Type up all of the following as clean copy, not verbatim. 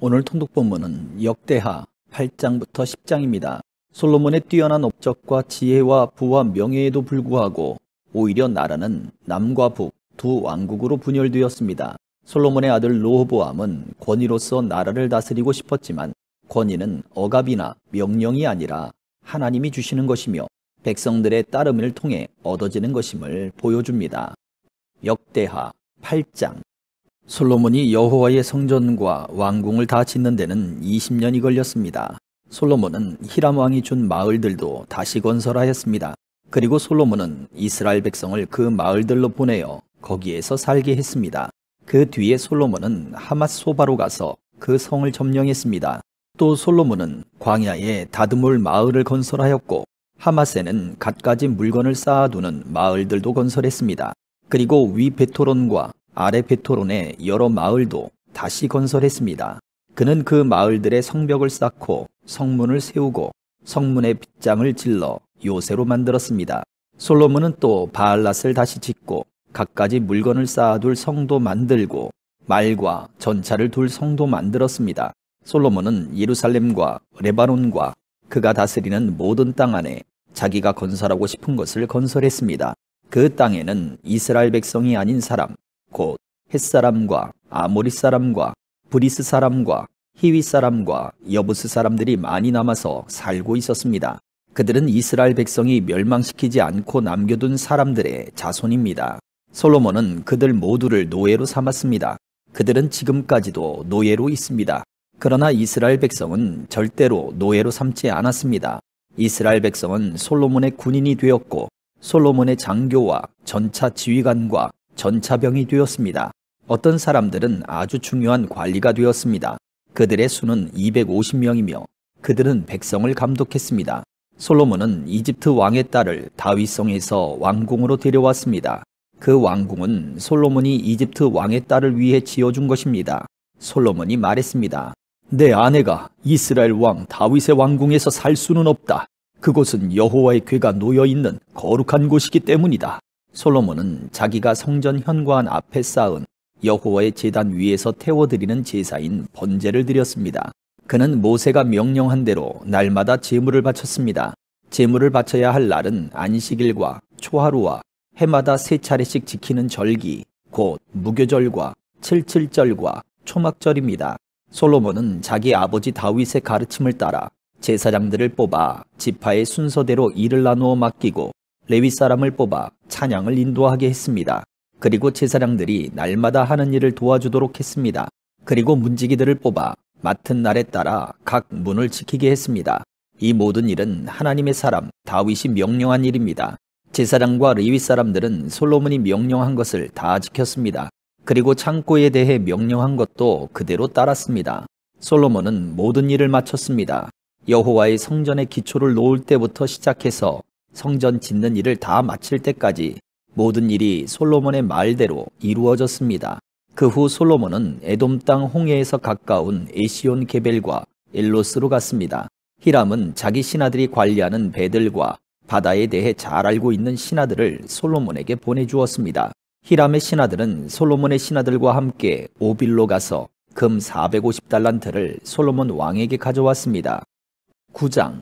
오늘 통독 본문은 역대하 8장부터 10장입니다. 솔로몬의 뛰어난 업적과 지혜와 부와 명예에도 불구하고 오히려 나라는 남과 북 두 왕국으로 분열되었습니다. 솔로몬의 아들 르호보암은 권위로서 나라를 다스리고 싶었지만 권위는 억압이나 명령이 아니라 하나님이 주시는 것이며 백성들의 따름을 통해 얻어지는 것임을 보여줍니다. 역대하 8장. 솔로몬이 여호와의 성전과 왕궁을 다 짓는 데는 20년이 걸렸습니다. 솔로몬은 히람 왕이 준 마을들도 다시 건설하였습니다. 그리고 솔로몬은 이스라엘 백성을 그 마을들로 보내어 거기에서 살게 했습니다. 그 뒤에 솔로몬은 하맛소바로 가서 그 성을 점령했습니다. 또 솔로몬은 광야에 다드몰 마을을 건설하였고 하맛에는 갖가지 물건을 쌓아두는 마을들도 건설했습니다. 그리고 위 베토론과 아래 베토론의 여러 마을도 다시 건설했습니다. 그는 그 마을들의 성벽을 쌓고 성문을 세우고 성문의 빗장을 질러 요새로 만들었습니다. 솔로몬은 또 바알랏을 다시 짓고 갖가지 물건을 쌓아둘 성도 만들고 말과 전차를 둘 성도 만들었습니다. 솔로몬은 예루살렘과 레바논과 그가 다스리는 모든 땅 안에 자기가 건설하고 싶은 것을 건설했습니다. 그 땅에는 이스라엘 백성이 아닌 사람, 곧 헷사람과 아모리 사람과 브리스 사람과 히위 사람과 여부스 사람들이 많이 남아서 살고 있었습니다. 그들은 이스라엘 백성이 멸망시키지 않고 남겨둔 사람들의 자손입니다. 솔로몬은 그들 모두를 노예로 삼았습니다. 그들은 지금까지도 노예로 있습니다. 그러나 이스라엘 백성은 절대로 노예로 삼지 않았습니다. 이스라엘 백성은 솔로몬의 군인이 되었고 솔로몬의 장교와 전차 지휘관과 전차병이 되었습니다. 어떤 사람들은 아주 중요한 관리가 되었습니다. 그들의 수는 250명이며 그들은 백성을 감독했습니다. 솔로몬은 이집트 왕의 딸을 다윗성에서 왕궁으로 데려왔습니다. 그 왕궁은 솔로몬이 이집트 왕의 딸을 위해 지어준 것입니다. 솔로몬이 말했습니다. 내 아내가 이스라엘 왕 다윗의 왕궁에서 살 수는 없다. 그곳은 여호와의 궤가 놓여있는 거룩한 곳이기 때문이다. 솔로몬은 자기가 성전 현관 앞에 쌓은 여호와의 제단 위에서 태워드리는 제사인 번제를 드렸습니다. 그는 모세가 명령한 대로 날마다 제물을 바쳤습니다. 제물을 바쳐야 할 날은 안식일과 초하루와 해마다 3차례씩 지키는 절기, 곧 무교절과 칠칠절과 초막절입니다. 솔로몬은 자기 아버지 다윗의 가르침을 따라 제사장들을 뽑아 지파의 순서대로 일을 나누어 맡기고 레위 사람을 뽑아 찬양을 인도하게 했습니다. 그리고 제사장들이 날마다 하는 일을 도와주도록 했습니다. 그리고 문지기들을 뽑아 맡은 날에 따라 각 문을 지키게 했습니다. 이 모든 일은 하나님의 사람 다윗이 명령한 일입니다. 제사장과 레위 사람들은 솔로몬이 명령한 것을 다 지켰습니다. 그리고 창고에 대해 명령한 것도 그대로 따랐습니다. 솔로몬은 모든 일을 마쳤습니다. 여호와의 성전의 기초를 놓을 때부터 시작해서 성전 짓는 일을 다 마칠 때까지 모든 일이 솔로몬의 말대로 이루어졌습니다. 그 후 솔로몬은 에돔 땅 홍해에서 가까운 에시온 게벨과 엘로스로 갔습니다. 히람은 자기 신하들이 관리하는 배들과 바다에 대해 잘 알고 있는 신하들을 솔로몬에게 보내주었습니다. 히람의 신하들은 솔로몬의 신하들과 함께 오빌로 가서 금 450달란트를 솔로몬 왕에게 가져왔습니다. 9장.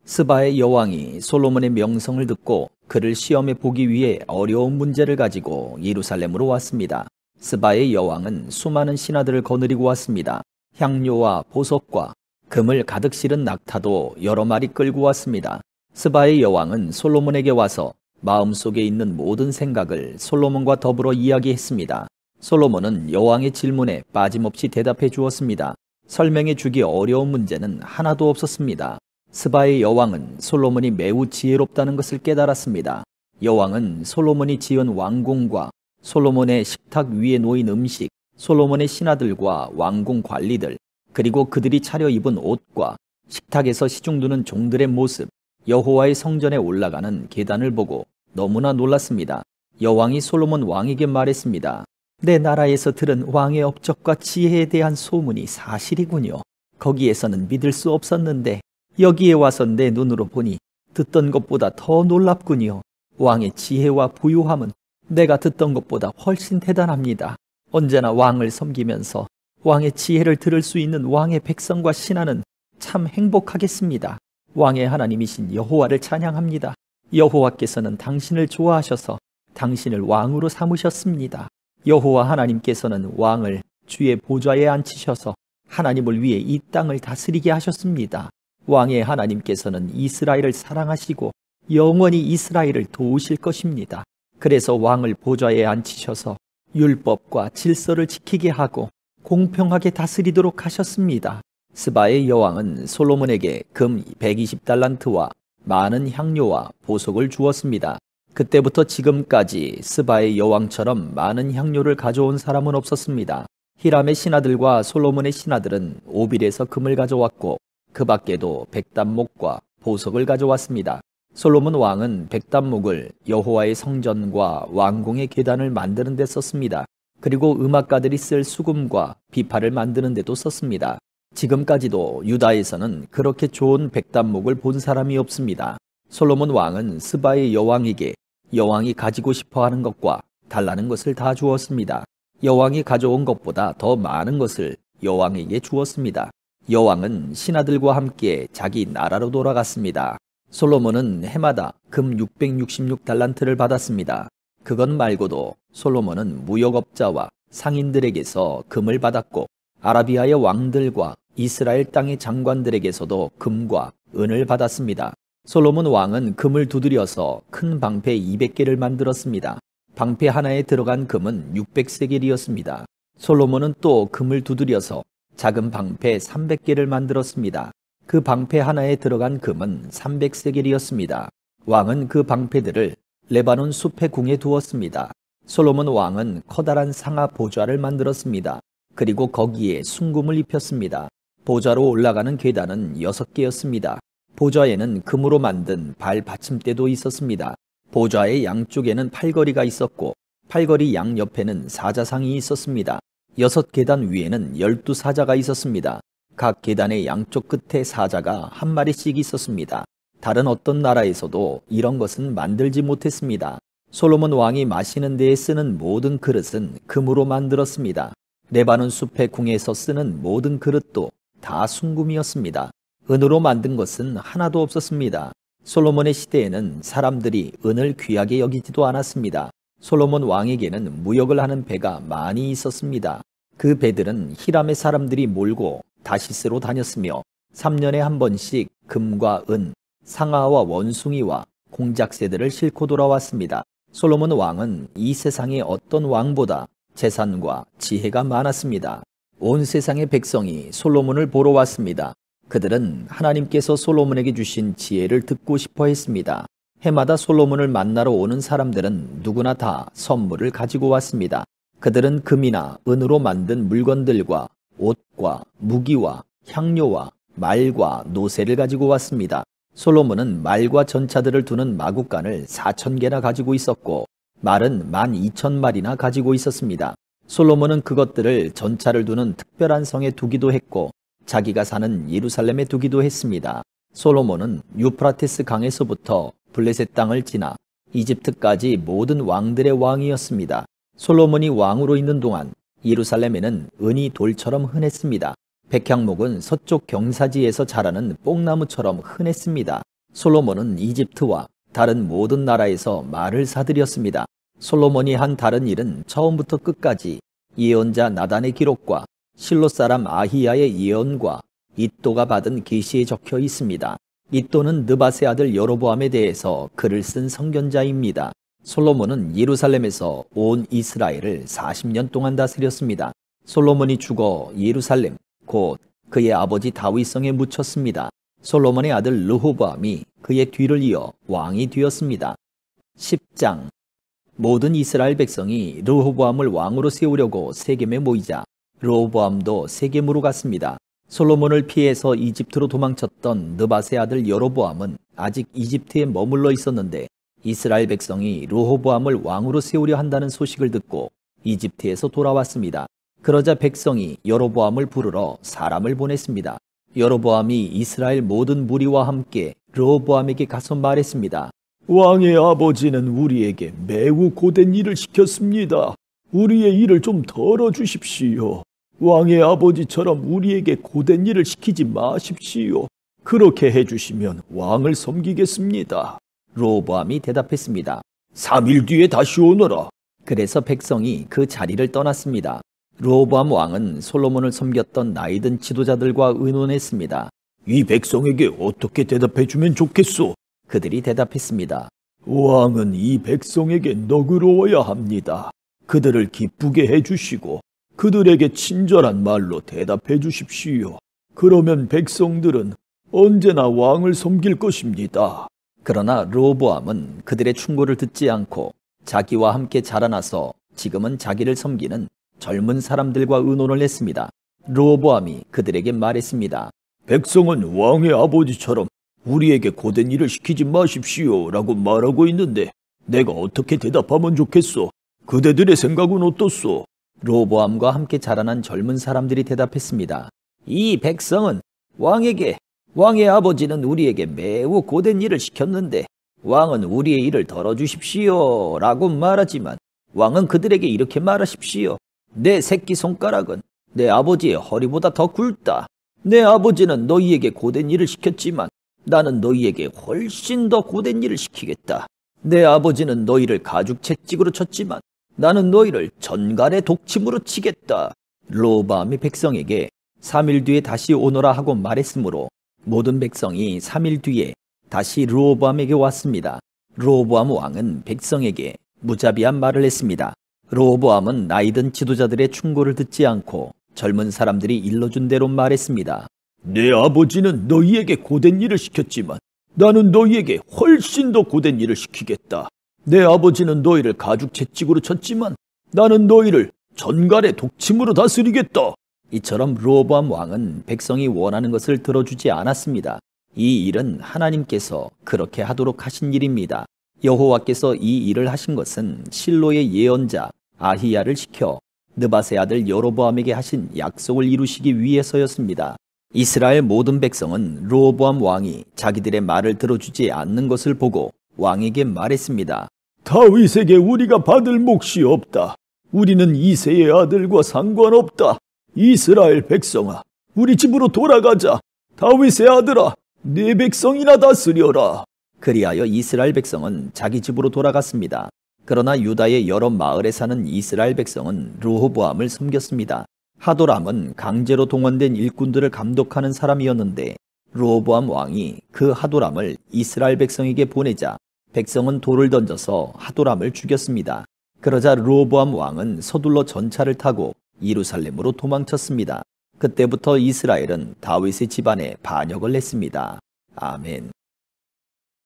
스바의 여왕이 솔로몬의 명성을 듣고 그를 시험해 보기 위해 어려운 문제를 가지고 예루살렘으로 왔습니다. 스바의 여왕은 수많은 신하들을 거느리고 왔습니다. 향료와 보석과 금을 가득 실은 낙타도 여러 마리 끌고 왔습니다. 스바의 여왕은 솔로몬에게 와서 마음속에 있는 모든 생각을 솔로몬과 더불어 이야기했습니다. 솔로몬은 여왕의 질문에 빠짐없이 대답해 주었습니다. 설명해 주기 어려운 문제는 하나도 없었습니다. 스바의 여왕은 솔로몬이 매우 지혜롭다는 것을 깨달았습니다. 여왕은 솔로몬이 지은 왕궁과 솔로몬의 식탁 위에 놓인 음식, 솔로몬의 신하들과 왕궁 관리들, 그리고 그들이 차려입은 옷과 식탁에서 시중두는 종들의 모습, 여호와의 성전에 올라가는 계단을 보고 너무나 놀랐습니다. 여왕이 솔로몬 왕에게 말했습니다. 내 나라에서 들은 왕의 업적과 지혜에 대한 소문이 사실이군요. 거기에서는 믿을 수 없었는데 여기에 와서 내 눈으로 보니 듣던 것보다 더 놀랍군요. 왕의 지혜와 부유함은 내가 듣던 것보다 훨씬 대단합니다. 언제나 왕을 섬기면서 왕의 지혜를 들을 수 있는 왕의 백성과 신하는 참 행복하겠습니다. 왕의 하나님이신 여호와를 찬양합니다. 여호와께서는 당신을 좋아하셔서 당신을 왕으로 삼으셨습니다. 여호와 하나님께서는 왕을 주의 보좌에 앉히셔서 하나님을 위해 이 땅을 다스리게 하셨습니다. 왕의 하나님께서는 이스라엘을 사랑하시고 영원히 이스라엘을 도우실 것입니다. 그래서 왕을 보좌에 앉히셔서 율법과 질서를 지키게 하고 공평하게 다스리도록 하셨습니다. 스바의 여왕은 솔로몬에게 금 120달란트와 많은 향료와 보석을 주었습니다. 그때부터 지금까지 스바의 여왕처럼 많은 향료를 가져온 사람은 없었습니다. 히람의 신하들과 솔로몬의 신하들은 오빌에서 금을 가져왔고 그 밖에도 백단목과 보석을 가져왔습니다. 솔로몬 왕은 백단목을 여호와의 성전과 왕궁의 계단을 만드는 데 썼습니다. 그리고 음악가들이 쓸 수금과 비파를 만드는 데도 썼습니다. 지금까지도 유다에서는 그렇게 좋은 백단목을 본 사람이 없습니다. 솔로몬 왕은 스바의 여왕에게 여왕이 가지고 싶어하는 것과 달라는 것을 다 주었습니다. 여왕이 가져온 것보다 더 많은 것을 여왕에게 주었습니다. 여왕은 신하들과 함께 자기 나라로 돌아갔습니다. 솔로몬은 해마다 금 666달란트를 받았습니다. 그것 말고도 솔로몬은 무역업자와 상인들에게서 금을 받았고 아라비아의 왕들과 이스라엘 땅의 장관들에게서도 금과 은을 받았습니다. 솔로몬 왕은 금을 두드려서 큰 방패 200개를 만들었습니다. 방패 하나에 들어간 금은 600세겔이었습니다. 솔로몬은 또 금을 두드려서 작은 방패 300개를 만들었습니다. 그 방패 하나에 들어간 금은 300세겔이었습니다. 왕은 그 방패들을 레바논 숲의 궁에 두었습니다. 솔로몬 왕은 커다란 상하 보좌를 만들었습니다. 그리고 거기에 순금을 입혔습니다. 보좌로 올라가는 계단은 6개였습니다. 보좌에는 금으로 만든 발 받침대도 있었습니다. 보좌의 양쪽에는 팔걸이가 있었고 팔걸이 양옆에는 사자상이 있었습니다. 6계단 위에는 12사자가 있었습니다. 각 계단의 양쪽 끝에 사자가 한 마리씩 있었습니다. 다른 어떤 나라에서도 이런 것은 만들지 못했습니다. 솔로몬 왕이 마시는 데에 쓰는 모든 그릇은 금으로 만들었습니다. 레바논 숲의 궁에서 쓰는 모든 그릇도 다 순금이었습니다. 은으로 만든 것은 하나도 없었습니다. 솔로몬의 시대에는 사람들이 은을 귀하게 여기지도 않았습니다. 솔로몬 왕에게는 무역을 하는 배가 많이 있었습니다. 그 배들은 히람의 사람들이 몰고 다시스로 다녔으며 3년에 한 번씩 금과 은, 상아와 원숭이와 공작새들을 싣고 돌아왔습니다. 솔로몬 왕은 이 세상의 어떤 왕보다 재산과 지혜가 많았습니다. 온 세상의 백성이 솔로몬을 보러 왔습니다. 그들은 하나님께서 솔로몬에게 주신 지혜를 듣고 싶어 했습니다. 해마다 솔로몬을 만나러 오는 사람들은 누구나 다 선물을 가지고 왔습니다. 그들은 금이나 은으로 만든 물건들과 옷과 무기와 향료와 말과 노새를 가지고 왔습니다. 솔로몬은 말과 전차들을 두는 마구간을 4,000개나 가지고 있었고 말은 12,000마리나 가지고 있었습니다. 솔로몬은 그것들을 전차를 두는 특별한 성에 두기도 했고 자기가 사는 예루살렘에 두기도 했습니다. 솔로몬은 유프라테스 강에서부터 블레셋 땅을 지나 이집트까지 모든 왕들의 왕이었습니다. 솔로몬이 왕으로 있는 동안 예루살렘에는 은이 돌처럼 흔했습니다. 백향목은 서쪽 경사지에서 자라는 뽕나무처럼 흔했습니다. 솔로몬은 이집트와 다른 모든 나라에서 말을 사들였습니다. 솔로몬이 한 다른 일은 처음부터 끝까지 예언자 나단의 기록과 실로 사람 아히야의 예언과 이또가 받은 계시에 적혀 있습니다. 이또는 느밧의 아들 여로보암에 대해서 글을 쓴 선견자입니다. 솔로몬은 예루살렘에서 온 이스라엘을 40년 동안 다스렸습니다. 솔로몬이 죽어 예루살렘 곧 그의 아버지 다윗성에 묻혔습니다. 솔로몬의 아들 르호보암이 그의 뒤를 이어 왕이 되었습니다. 10장. 모든 이스라엘 백성이 르호보암을 왕으로 세우려고 세겜에 모이자 르호보암도 세겜으로 갔습니다. 솔로몬을 피해서 이집트로 도망쳤던 느밧의 아들 여로보암은 아직 이집트에 머물러 있었는데 이스라엘 백성이 르호보암을 왕으로 세우려 한다는 소식을 듣고 이집트에서 돌아왔습니다. 그러자 백성이 여로보암을 부르러 사람을 보냈습니다. 여로보암이 이스라엘 모든 무리와 함께 르호보암에게 가서 말했습니다. 왕의 아버지는 우리에게 매우 고된 일을 시켰습니다. 우리의 일을 좀 덜어주십시오. 왕의 아버지처럼 우리에게 고된 일을 시키지 마십시오. 그렇게 해주시면 왕을 섬기겠습니다. 르호보암이 대답했습니다. 3일 뒤에 다시 오너라. 그래서 백성이 그 자리를 떠났습니다. 르호보암 왕은 솔로몬을 섬겼던 나이든 지도자들과 의논했습니다. 이 백성에게 어떻게 대답해주면 좋겠소? 그들이 대답했습니다. 왕은 이 백성에게 너그러워야 합니다. 그들을 기쁘게 해주시고 그들에게 친절한 말로 대답해 주십시오. 그러면 백성들은 언제나 왕을 섬길 것입니다. 그러나 르호보암은 그들의 충고를 듣지 않고 자기와 함께 자라나서 지금은 자기를 섬기는 젊은 사람들과 의논을 했습니다. 르호보암이 그들에게 말했습니다. 백성은 왕의 아버지처럼 우리에게 고된 일을 시키지 마십시오 라고 말하고 있는데 내가 어떻게 대답하면 좋겠소? 그대들의 생각은 어떻소? 르호보암과 함께 자라난 젊은 사람들이 대답했습니다. 이 백성은 왕의 아버지는 우리에게 매우 고된 일을 시켰는데 왕은 우리의 일을 덜어주십시오 라고 말하지만 왕은 그들에게 이렇게 말하십시오. 내 새끼손가락은 내 아버지의 허리보다 더 굵다. 내 아버지는 너희에게 고된 일을 시켰지만 나는 너희에게 훨씬 더 고된 일을 시키겠다. 내 아버지는 너희를 가죽 채찍으로 쳤지만 나는 너희를 전갈의 독침으로 치겠다. 르호보암이 백성에게 3일 뒤에 다시 오너라 하고 말했으므로 모든 백성이 3일 뒤에 다시 르호보암에게 왔습니다. 르호보암 왕은 백성에게 무자비한 말을 했습니다. 르호보암은 나이든 지도자들의 충고를 듣지 않고 젊은 사람들이 일러준 대로 말했습니다. 내 아버지는 너희에게 고된 일을 시켰지만 나는 너희에게 훨씬 더 고된 일을 시키겠다. 내 아버지는 너희를 가죽 채찍으로 쳤지만 나는 너희를 전갈의 독침으로 다스리겠다. 이처럼 르호보암 왕은 백성이 원하는 것을 들어주지 않았습니다. 이 일은 하나님께서 그렇게 하도록 하신 일입니다. 여호와께서 이 일을 하신 것은 실로의 예언자 아히야를 시켜 느밧의 아들 여로보암에게 하신 약속을 이루시기 위해서였습니다. 이스라엘 모든 백성은 르호보암 왕이 자기들의 말을 들어주지 않는 것을 보고 왕에게 말했습니다. 다윗에게 우리가 받을 몫이 없다. 우리는 이새의 아들과 상관없다. 이스라엘 백성아, 우리 집으로 돌아가자. 다윗의 아들아, 네 백성이나 다스려라. 그리하여 이스라엘 백성은 자기 집으로 돌아갔습니다. 그러나 유다의 여러 마을에 사는 이스라엘 백성은 르호보암을 섬겼습니다. 하도람은 강제로 동원된 일꾼들을 감독하는 사람이었는데 르호보암 왕이 그 하도람을 이스라엘 백성에게 보내자 백성은 돌을 던져서 하도람을 죽였습니다. 그러자 르호보암 왕은 서둘러 전차를 타고 예루살렘으로 도망쳤습니다. 그때부터 이스라엘은 다윗의 집안에 반역을 했습니다. 아멘.